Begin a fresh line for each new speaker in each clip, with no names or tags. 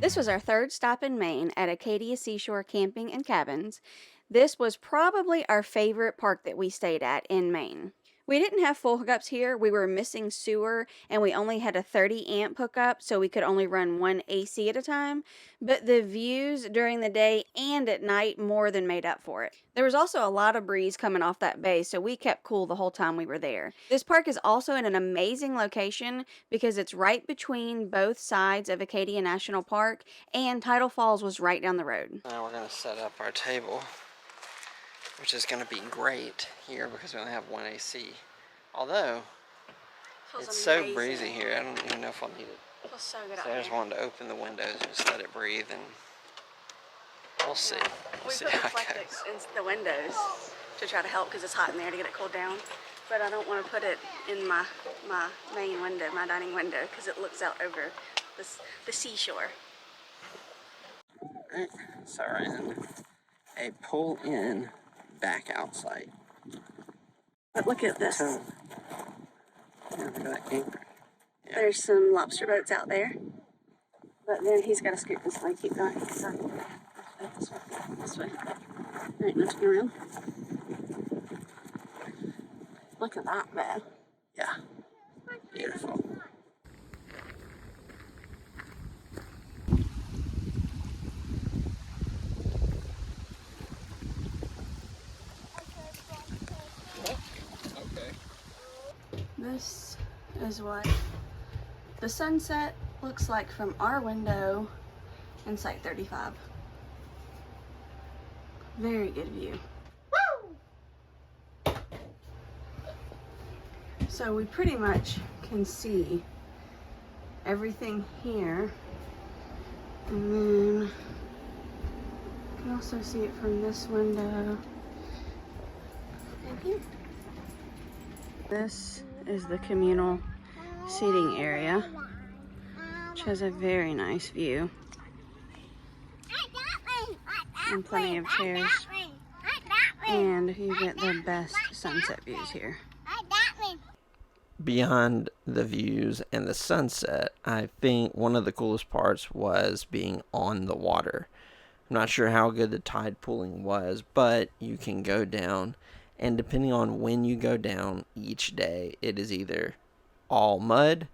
This was our third stop in Maine at Acadia Seashore Camping and Cabins. This was probably our favorite park that we stayed at in Maine. We didn't have full hookups here. We were missing sewer and we only had a 30 amp hookup, so we could only run one AC at a time. But the views during the day and at night more than made up for it. There was also a lot of breeze coming off that bay, so we kept cool the whole time we were there. This park is also in an amazing location because it's right between both sides of Acadia National Park, and Tidal Falls was right down the road.
Now we're going to set up our table, which is going to be great here because we only have one AC. Although, it's so breezy here, I don't even know if I'll need it.
Feels so good out
So I just
here.
wanted to open the windows and just let it breathe, and we'll see. We'll see
We put
how it
reflectors
goes.
in the windows to try to help because it's hot in there to get it cooled down. But I don't want to put it in my main window, my dining window, because it looks out over the seashore.
Alright, so we're in a pull-in back out site.
But look at this.
Yeah, look at that anchor. Yeah.
There's some lobster boats out there. But then he's got to scoot this way, keep going. So, this way. Alright, now turn around. Look at that bed.
Yeah, beautiful.
This is what the sunset looks like from our window in Site 35. Very good view. So we pretty much can see everything here, and then you can also see it from this window and here. This is the communal seating area, which has a very nice view and plenty of chairs, and you get the best sunset views here.
Beyond the views and the sunset, I think one of the coolest parts was being on the water. I'm not sure how good the tide pooling was, but you can go down, and depending on when you go down each day, it is either all mud,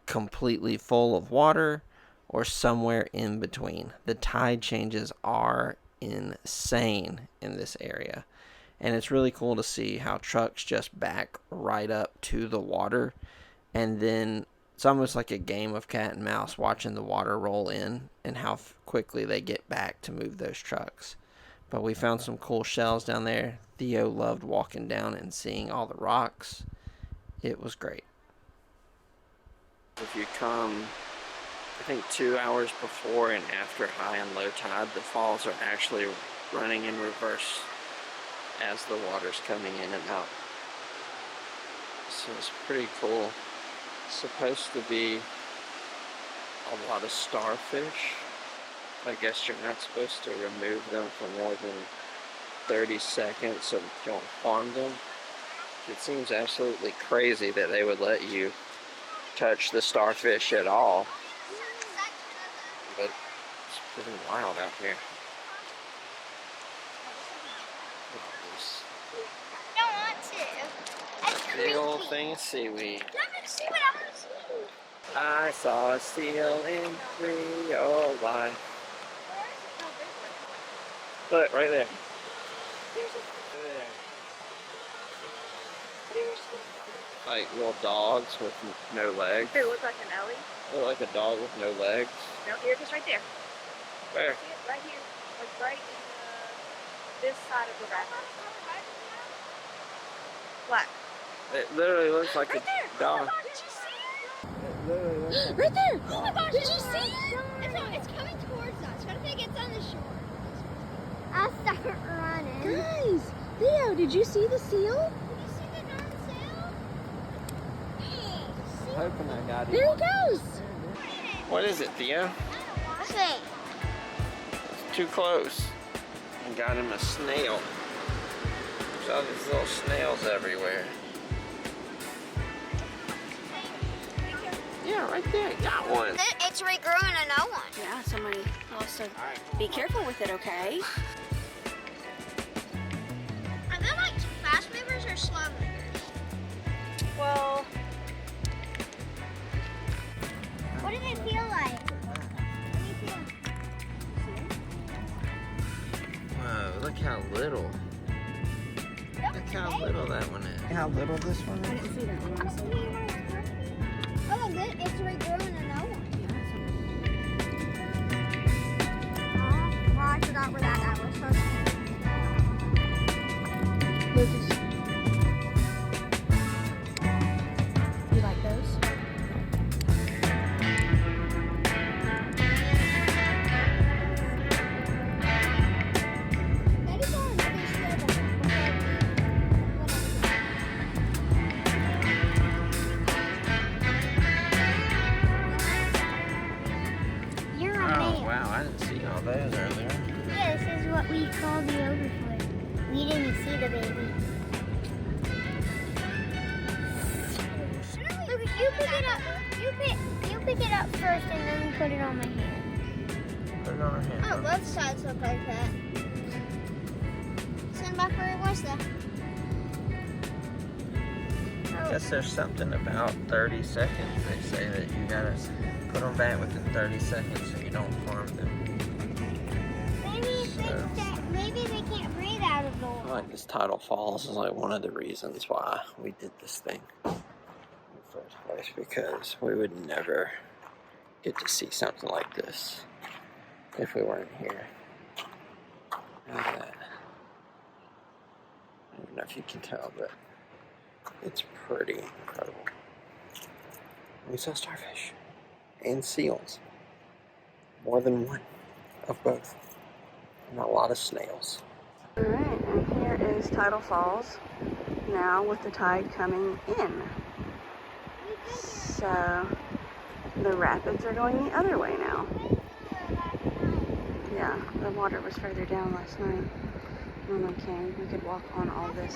completely full of water, or somewhere in between. The tide changes are insane in this area. And it's really cool to see how trucks just back right up to the water. And then it's almost like a game of cat and mouse watching the water roll in and how quickly they get back to move those trucks. But we found some cool shells down there. Theo loved walking down and seeing all the rocks. It was great. If you come, I think 2 hours before and after high and low tide, the falls are actually running in reverse as the water's coming in and out. So it's pretty cool. It's supposed to be a lot of starfish. I guess you're not supposed to remove them for more than 30 seconds so you don't harm them. It seems absolutely crazy that they would let you touch the starfish at all. But it's pretty wild out here. Big old thing of seaweed. I saw a seal in real life. Look, right there. Like little dogs with no legs.
They look like an Ellie.
Look like a dog with no legs.
No, here it is right there.
Where?
See it right here. Like right in this side of the raft. What?
It literally looks like
Right
a
there!
dog.
Oh my God, did you see it?
It literally looks like
Right there!
Oh my gosh,
Did you see it?
It's coming towards us. What if it gets on the shore? I'll start running.
Guys, Theo, did you see the seal?
Did you see the darn sail? Hey,
hoping I got it.
There he goes!
What is it, Theo?
okay.
It's too close. I got him a snail. There's all these little snails everywhere. Yeah, right there. Got one.
It's regrowing another one.
Yeah, somebody else said, be careful with it, okay?
Are they like fast movers or slow movers?
Well,
What does it feel like? Let me feel.
Whoa, look how little. Look how little that one is. How little this one
I
is?
didn't see that one, honestly.
Oh, look, good. It's regrowing another one. Oh, I forgot where that was.
Lucas. You like those?
Maybe go another step. You're a
Oh,
male.
wow, I didn't see all those earlier.
Yeah, this is what we call the overfoot. We didn't see the baby. Look, you pick it up. You pick it up first and then put it on my hand.
Put it on her hand.
Oh, both sides look like that. Send back where it was though.
I guess there's something about 30 seconds. They say that you gotta put them back within 30 seconds so you don't harm them.
Maybe they can't breathe out of the
I
water.
like this Tidal Falls is like one of the reasons why we did this thing in the first place, because we would never get to see something like this if we weren't here. Look at that. I don't know if you can tell, but it's pretty incredible. We saw starfish and seals. More than one of both. And a lot of snails.
Alright, and here is Tidal Falls now with the tide coming in. So the rapids are going the other way now. Yeah, the water was further down last night when we came. We could walk on all this.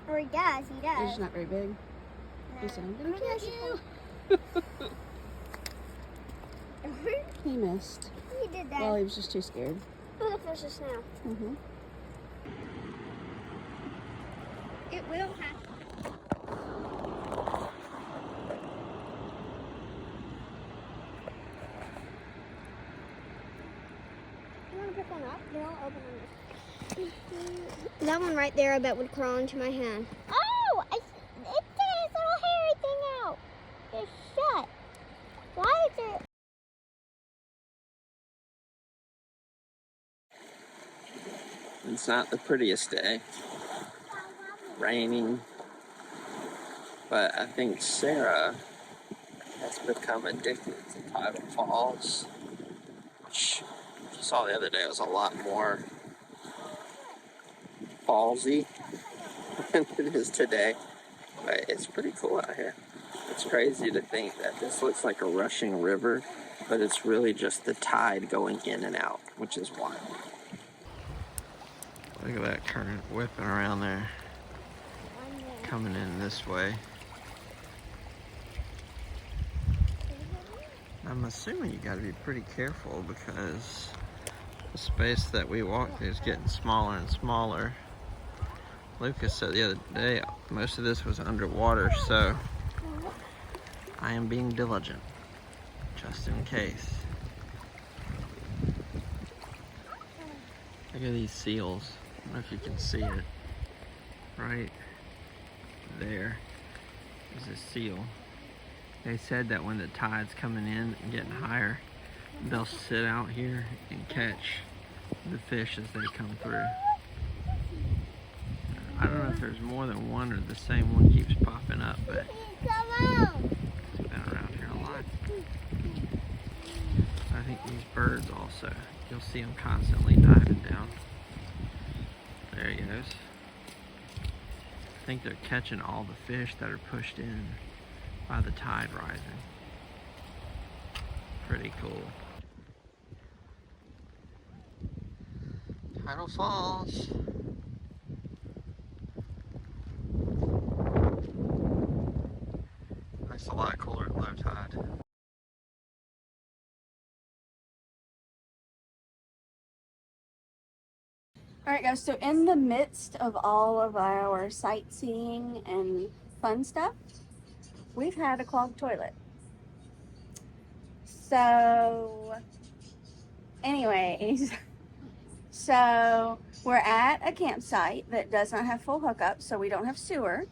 Or he does, he
It's
does.
just not very big. He said, I'm gonna
Maybe I
get
should
you. He missed.
He did that.
Well, he was just too scared.
Oh, look, there's a snail.
Mm-hmm.
It will happen. You want to pick one up? No, open them. That one right there, I bet, would crawl into my hand. Oh! It's taking its little hairy thing out. It's shut. Why is it?
It's not the prettiest day. Raining. But I think Sarah has become addicted to Tidal Falls, which I saw the other day was a lot more fallsy than it is today. But it's pretty cool out here. It's crazy to think that this looks like a rushing river, but it's really just the tide going in and out, which is wild. Look at that current whipping around there, coming in this way. I'm assuming you gotta be pretty careful because the space that we walk through is getting smaller and smaller. Lucas said the other day most of this was underwater, so I am being diligent, just in case. Look at these seals. I don't know if you can see it. Right there is a seal. They said that when the tide's coming in and getting higher, they'll sit out here and catch the fish as they come through. I don't know if there's more than one or the same one keeps popping up, but it's been around here a lot. I think these birds also, you'll see them constantly diving down. There he goes. I think they're catching all the fish that are pushed in by the tide rising. Pretty cool. Tidal Falls. low tide.
Alright guys, so in the midst of all of our sightseeing and fun stuff, we've had a clogged toilet. So, anyways, so we're at a campsite that does not have full hookups, so we don't have sewer.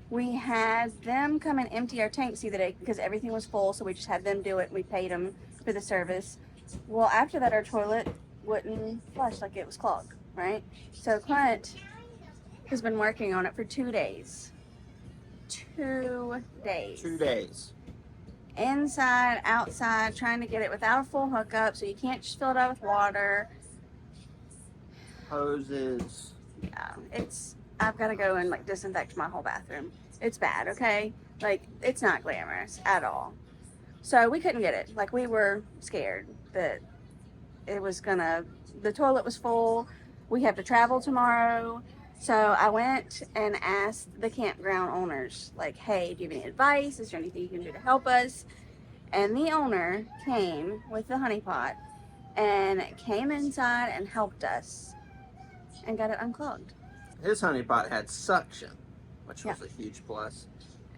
We had them come and empty our tanks the other day because everything was full, so we just had them do it. We paid them for the service. Well, after that, our toilet wouldn't flush, like it was clogged, right? So Clint has been working on it for 2 days. 2 days.
2 days.
Inside, outside, trying to get it without a full hookup, so you can't just fill it up with water.
Hoses.
Yeah, I've got to go and like disinfect my whole bathroom. It's bad, okay? Like, it's not glamorous at all. So we couldn't get it. Like, we were scared that it was gonna, the toilet was full. We have to travel tomorrow. So I went and asked the campground owners, like, hey, do you have any advice? Is there anything you can do to help us? And the owner came with the honey pot and came inside and helped us and got it unclogged.
His honey pot had suction, which was a huge plus.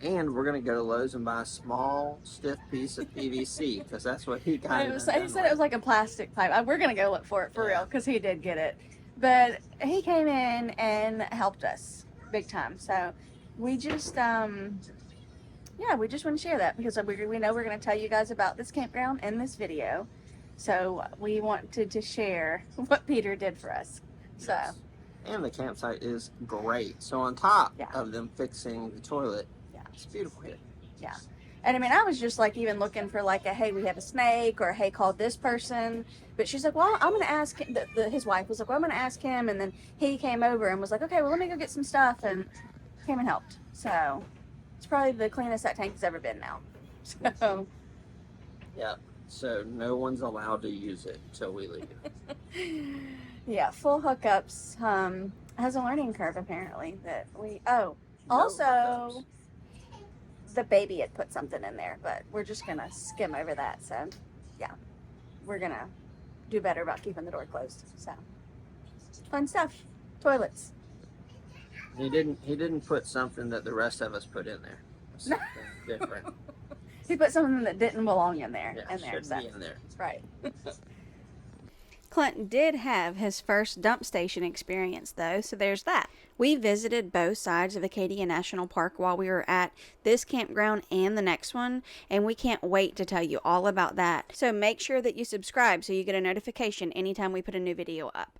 And we're going to go to Lowe's and buy a small, stiff piece of PVC because that's what he got.
He said it was like a plastic pipe. We're going to go look for it for real because he did get it. But he came in and helped us big time. So we just, we just want to share that because we know we're going to tell you guys about this campground in this video. So we wanted to share what Peter did for us. So.
Yes. And the campsite is great. So on top of them fixing the toilet, it's beautiful here.
Yeah. And I mean, I was just like even looking for like a, hey, we have a snake, or hey, call this person. But she's like, well, I'm going to ask him. His wife was like, well, I'm going to ask him. And then he came over and was like, okay, well, let me go get some stuff, and came and helped. So it's probably the cleanest that tank has ever been now. So.
Yeah. So no one's allowed to use it until we leave.
Yeah, full hookups has a learning curve apparently that also the baby had put something in there, but we're just gonna skim over that. So yeah, we're gonna do better about keeping the door closed. So fun stuff. Toilets.
He didn't put something that the rest of us put in there. Something different.
He put something that didn't belong in there.
Yeah, should be in there.
Right. Clint did have his first dump station experience though, so there's that. We visited both sides of Acadia National Park while we were at this campground and the next one, and we can't wait to tell you all about that. So make sure that you subscribe so you get a notification anytime we put a new video up.